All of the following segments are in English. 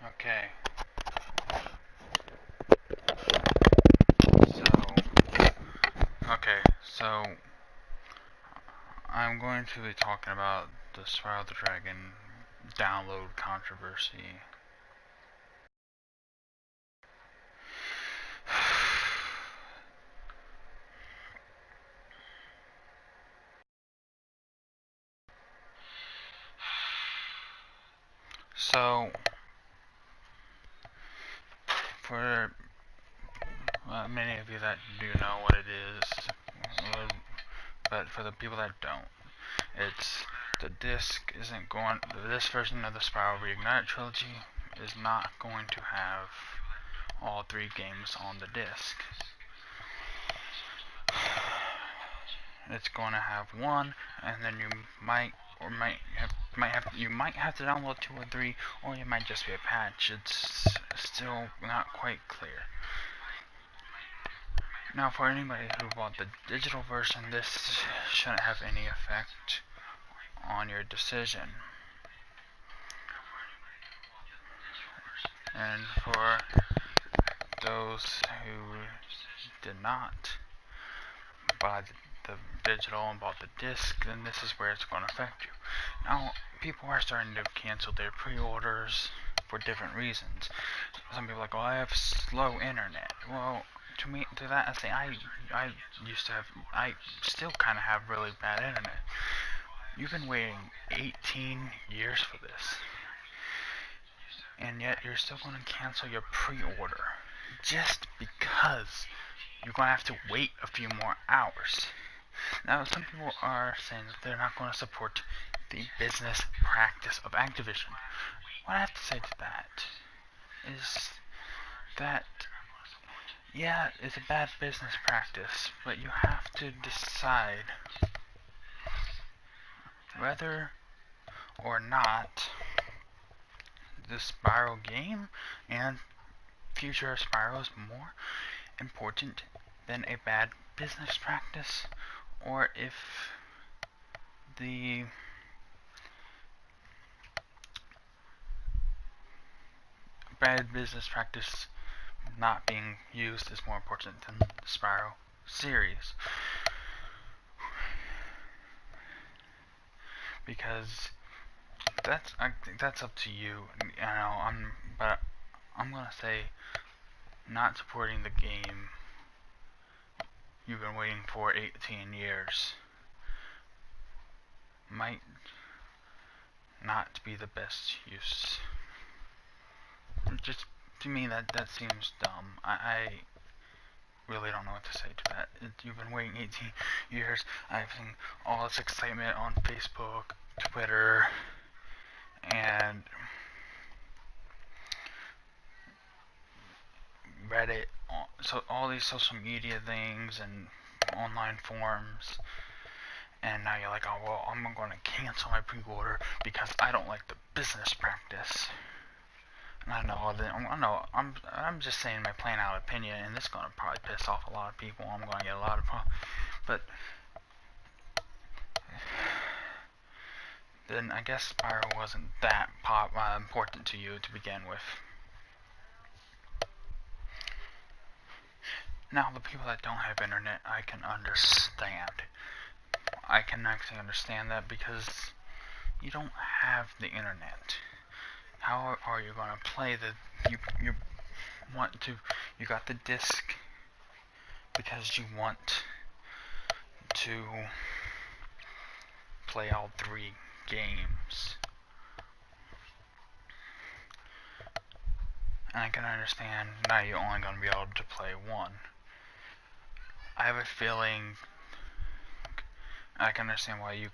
Okay. So I'm going to be talking about the Spyro the Dragon download controversy. So, for many of you that do know what it is, but for the people that don't, it's the disc isn't going. This version of the Spyro Reignited trilogy is not going to have all 3 games on the disc. It's going to have 1, and then you might have to download 2 or 3, or it might just be a patch. It's still not quite clear. Now, for anybody who bought the digital version, this shouldn't have any effect on your decision. And for those who did not buy the digital and bought the disc, then this is where it's going to affect you. Now, people are starting to cancel their pre-orders for different reasons. Some people are like, oh, I have slow internet. Well, to that I say, I still kind of have really bad internet. You've been waiting 18 years for this, and yet you're still going to cancel your pre-order just because you're going to have to wait a few more hours. Now, some people are saying that they're not going to support the business practice of Activision. What I have to say to that is that, yeah, it's a bad business practice, but you have to decide whether or not the Spyro game and future Spyro is more important than a bad business practice, or if the bad business practice not being used is more important than the Spyro series. Because I think that's up to you. But I'm gonna say not supporting the game you've been waiting for 18 years might not be the best use. Just to me, that seems dumb. I really don't know what to say to that. You've been waiting 18 years. I've seen all this excitement on Facebook, Twitter, and Reddit, so all these social media things and online forums, and now you're like, oh well, I'm going to cancel my pre-order because I don't like the business practice. And I'm just saying my plain out opinion, and this is going to probably piss off a lot of people. I'm going to get a lot of problems, but then I guess Spyro wasn't that important to you to begin with. Now, the people that don't have internet, I can understand. I can actually understand that because you don't have the internet. How are you going to play you got the disc because you want to play all 3 games. And I can understand now you're only going to be able to play 1. I have a feeling I can understand why you're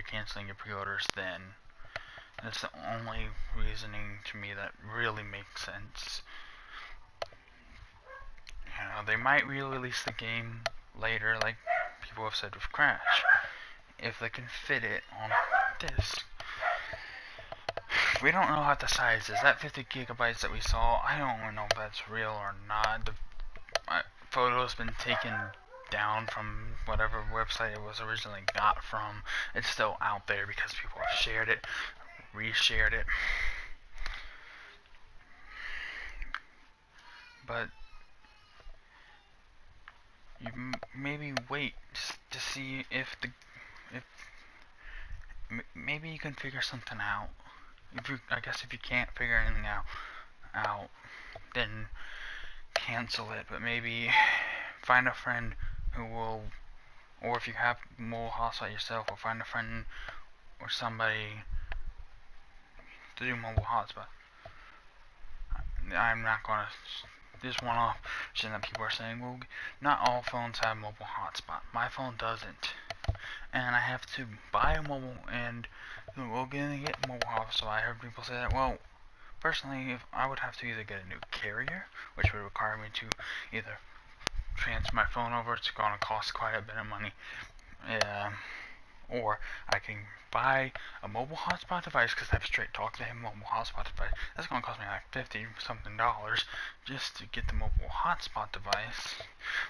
canceling your pre-orders then. That's the only reasoning to me that really makes sense. You know, they might re-release the game later, like people have said with Crash, if they can fit it on disc. We don't know what the size is. That 50 gigabytes that we saw, I don't know if that's real or not. The photo's been taken down from whatever website it was originally got from. It's still out there because people have shared it, reshared it. but you maybe wait to see if maybe you can figure something out. I guess if you can't figure anything out, then cancel it. But maybe find a friend who will, or if you have mobile hotspot yourself, or find a friend or somebody to do mobile hotspot. I'm not gonna just one off that people are saying, well, not all phones have mobile hotspot. My phone doesn't, and I have to buy a mobile and we're gonna get mobile hotspot. So I heard people say that. Well, personally, if I would have to either get a new carrier, which would require me to either transfer my phone over, it's gonna cost quite a bit of money. Or I can buy a mobile hotspot device, because I have straight talk to him, mobile hotspot device. That's going to cost me like $50 something just to get the mobile hotspot device.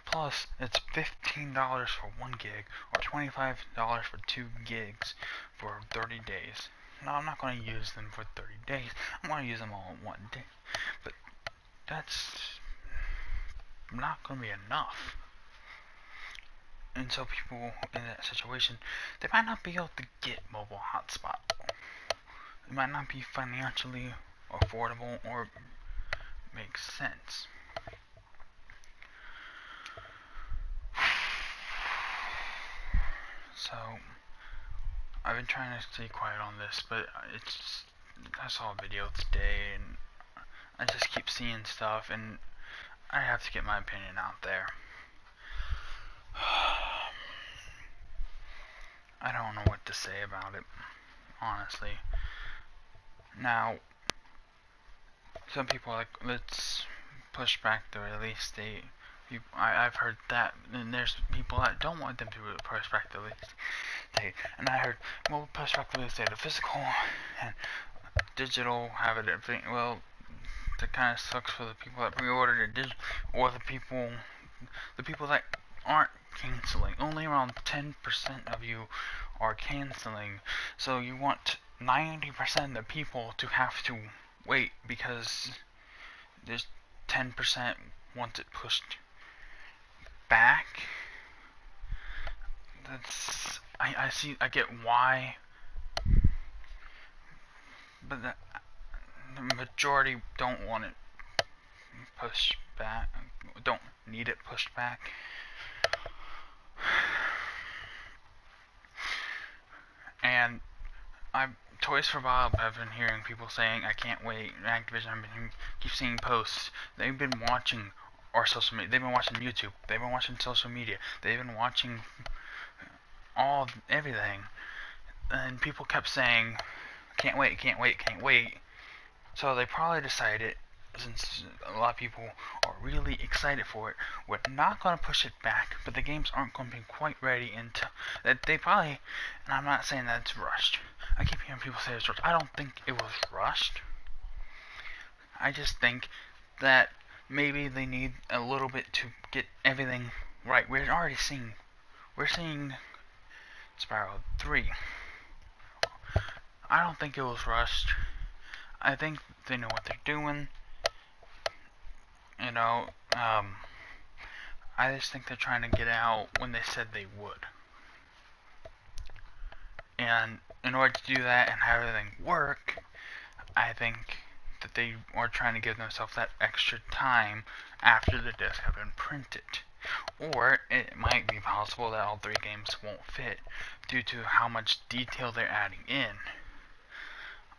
Plus, it's $15 for 1 gig or $25 for 2 gigs for 30 days. No, I'm not going to use them for 30 days. I'm going to use them all in 1 day. But that's not going to be enough. And so people in that situation, they might not be able to get mobile hotspot. It might not be financially affordable or makes sense. So I've been trying to stay quiet on this, but I saw a video today and I just keep seeing stuff and I have to get my opinion out there. I don't know what to say about it, honestly. Now, some people are like, let's push back the release date. I've heard that, and there's people that don't want them to push back the release date. And I heard, well, push back the release date of physical and digital, have it everything. Well, that kind of sucks for the people that pre-ordered it digital, or the people that aren't canceling. Only around 10% of you are canceling. So you want 90% of the people to have to wait because there's 10% wants it pushed back. I get why, but the majority don't want it pushed back, don't need it pushed back. And Toys for Bob, I've been hearing people saying, I can't wait. Activision, I've been keep seeing posts. They've been watching our social media. They've been watching YouTube. They've been watching social media. They've been watching everything. And people kept saying, can't wait, can't wait, can't wait. So they probably decided, since a lot of people are really excited for it, we're not going to push it back, but the games aren't going to be quite ready until that they probably, and I'm not saying that it's rushed. I keep hearing people say it's rushed. I don't think it was rushed. I just think that maybe they need a little bit to get everything right. We're seeing Spyro 3. I don't think it was rushed. I think they know what they're doing. You know, I just think they're trying to get out when they said they would. And in order to do that and have everything work, I think that they are trying to give themselves that extra time after the disc have been printed. Or it might be possible that all 3 games won't fit due to how much detail they're adding in.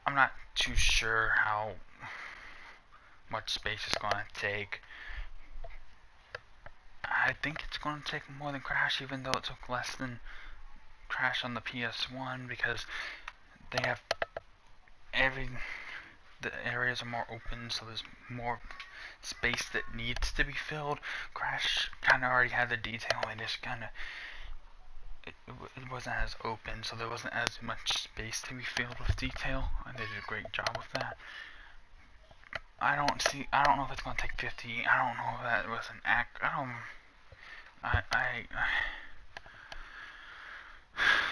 I'm not too sure how much space it's going to take. I think it's going to take more than Crash, even though it took less than Crash on the PS1, because they have the areas are more open, so there's more space that needs to be filled. Crash kind of already had the detail, and just kind of it wasn't as open, so there wasn't as much space to be filled with detail, and they did a great job with that. I don't know if it's going to take 50. I don't know if that was an act.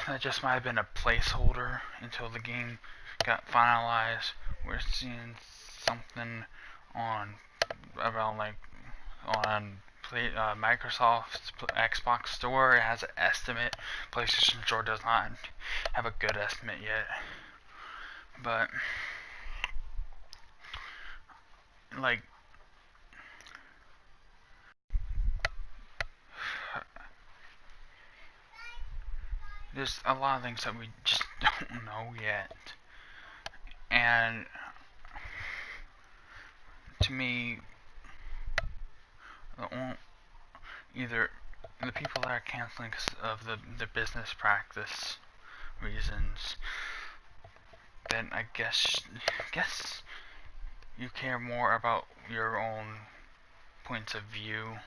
That just might have been a placeholder until the game got finalized. We're seeing something on about like on Microsoft's Xbox Store. It has an estimate. PlayStation Store does not have a good estimate yet. But, like, there's a lot of things that we just don't know yet. And to me, either the people that are canceling because of the business practice reasons, then I guess you care more about your own points of view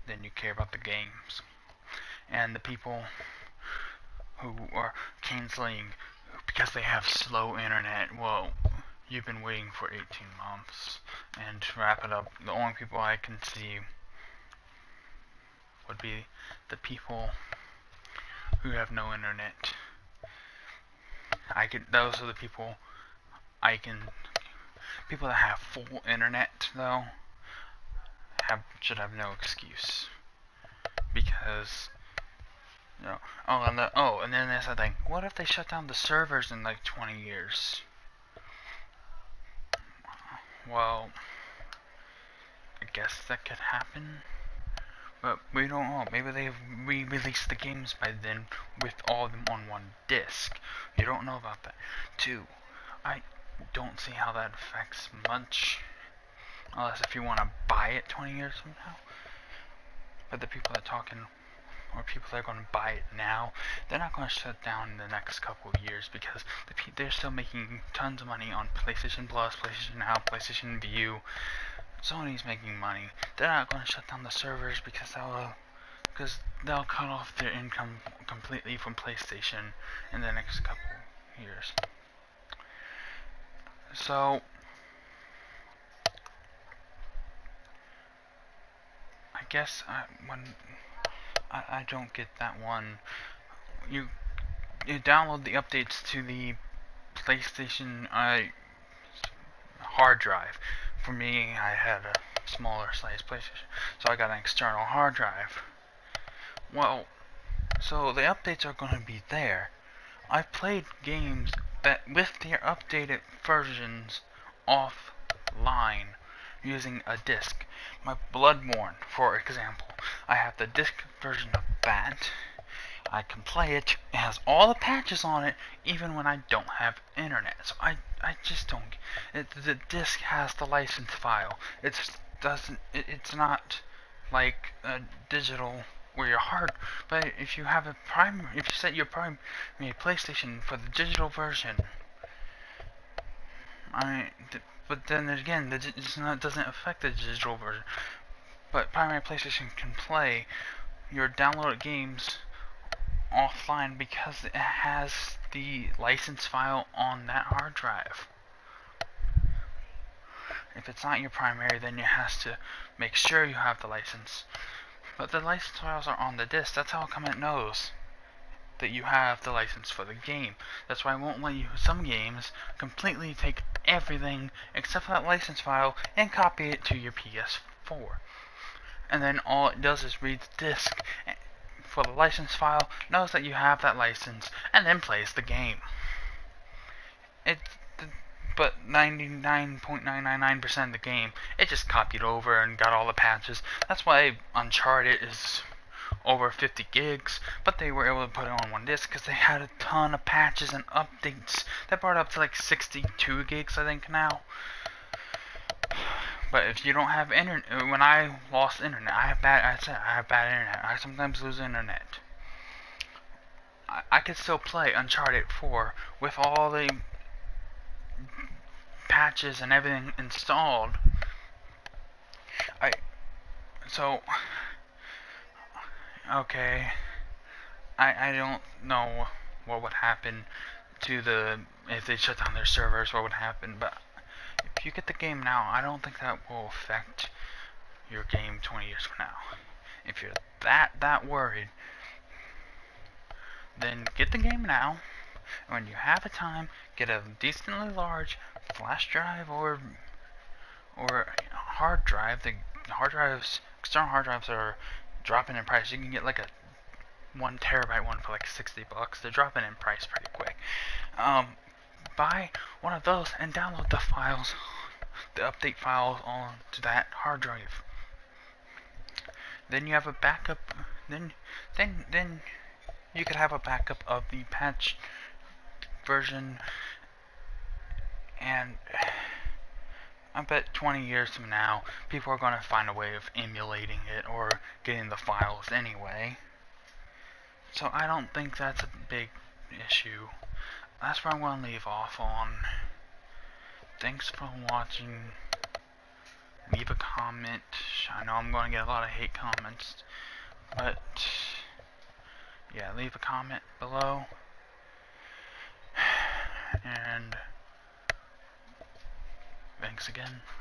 than you care about the games. And the people who are canceling because they have slow internet, well, you've been waiting for 18 months. And to wrap it up, the only people I can see would be the people who have no internet. Those are the people people that have full internet, though, should have no excuse. Because, and then there's the thing, what if they shut down the servers in like 20 years? Well, I guess that could happen, but we don't know. Maybe they've re-released the games by then with all of them on one disc. You don't know about that. 2, I don't see how that affects much, unless if you want to buy it 20 years from now. But the people that are talking, or people that are going to buy it now, they're not going to shut down in the next couple of years because they're still making tons of money on PlayStation Plus, PlayStation Now, PlayStation View. Sony's making money. They're not going to shut down the servers because they'll cut off their income completely from PlayStation in the next couple of years. So, I guess I don't get that one. You download the updates to the PlayStation hard drive. For me, I had a smaller size PlayStation, so I got an external hard drive. Well, so the updates are going to be there. I've played games that with their updated versions offline using a disc. My Bloodborne, for example, I have the disc version of that. I can play it. It has all the patches on it, even when I don't have internet. So I just don't. The disc has the license file. It's not like a digital where you're hard. But if you have if you set your primary PlayStation for the digital version, but then again, it doesn't affect the digital version. But primary PlayStation can play your downloaded games offline because it has the license file on that hard drive. If it's not your primary, then you have to make sure you have the license. But the license files are on the disc. That's how come it knows that you have the license for the game. That's why I won't let you, some games, completely take everything except for that license file and copy it to your PS4. And then all it does is read the disc for the license file, knows that you have that license, and then plays the game. But 99.999% of the game, it just copied over and got all the patches. That's why Uncharted is over 50 gigs, but they were able to put it on one disc because they had a ton of patches and updates that brought it up to like 62 gigs, I think, now. But if you don't have internet, when I lost internet, I have bad internet. I sometimes lose internet. I could still play Uncharted 4 with all the patches and everything installed. Okay, I don't know what would happen if they shut down their servers, what would happen, but if you get the game now, I don't think that will affect your game 20 years from now. If you're that worried, then get the game now, and when you have the time, get a decently large flash drive or hard drive. The external hard drives are dropping in price. You can get like a 1 terabyte one for like $60. They're dropping in price pretty quick. Buy one of those and download the files, the update files onto that hard drive. Then you have a backup. Then you could have a backup of the patch version, and I bet 20 years from now, people are going to find a way of emulating it or getting the files anyway. So I don't think that's a big issue. That's where I'm going to leave off on. Thanks for watching. Leave a comment. I know I'm going to get a lot of hate comments, but yeah, leave a comment below. And thanks again.